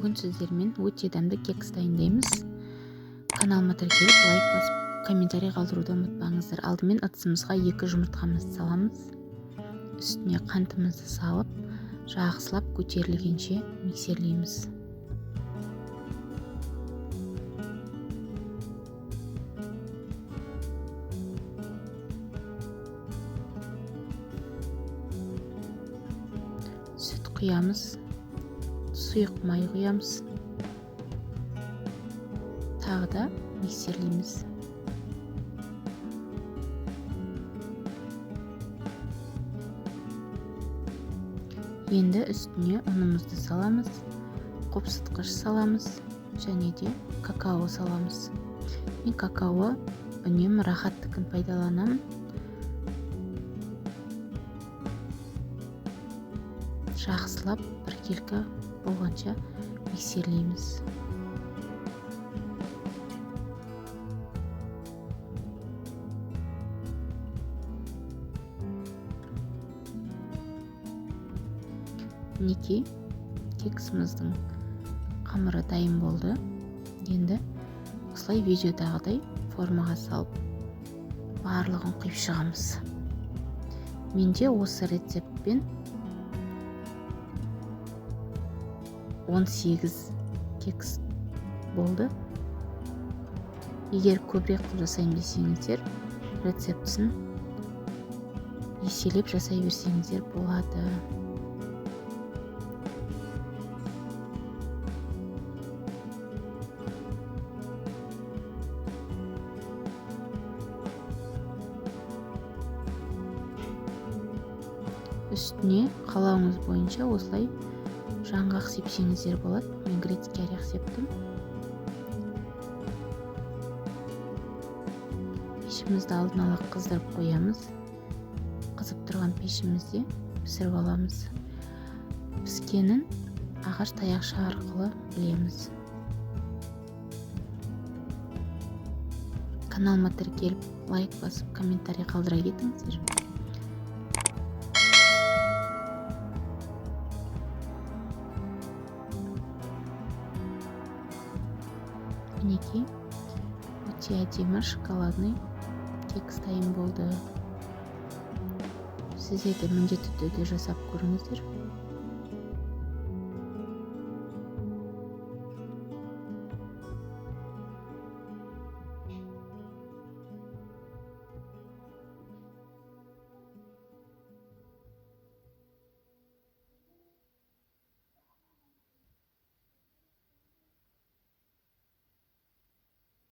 Бүгін сіздермен өте дәмді кекс дайындаймыз. Каналыма тіркеліп, лайк басып, комментарий қалдыруды ұмытпаңыздар. Алдымен ыдысымызға 2 жұмыртқамызды саламыз. Үстіне қантымызды салып, жақсылап көтерілгенше миксерлейміз. Сүт құямыз. Сұйық май құямыз. Тағы да миксерлейміз. Енді үстіне ұнымызды саламыз, қопсытқыш саламыз және де какао саламыз. Мен какао үнемі рахаттыкін пайдаланамын. Жақсылап біркелкі болғанша миксерлейміз. Мінекей кексіміздің қамыры дайын болды. Енді осылай видеодағыдай формаға салып барлығын құйып шығамыз. Менде осы рецептпен 18 кекс болды. Егер көбірек қылып жасайын десеңіздер, рецептісін еселеп жасай берсеңіздер болады. Үстіне қалауыңыз бойынша осылай жаңғақ сепсеңіздер болады. Мен грецкий орех септім. Пешімізді алдын ала қыздырып қоямыз. Қызып тұрған пешімізде пісіріп аламыз. Піскенін ағаш таяқша арқылы білеміз. Каналыма тіркеліп, лайк басып, комментарий қалдыра кетіңіздер. Мінекей өте әдемі шоколадный кекс дайын болды. Сіздер де міндетті түрде жасап көріңіздер.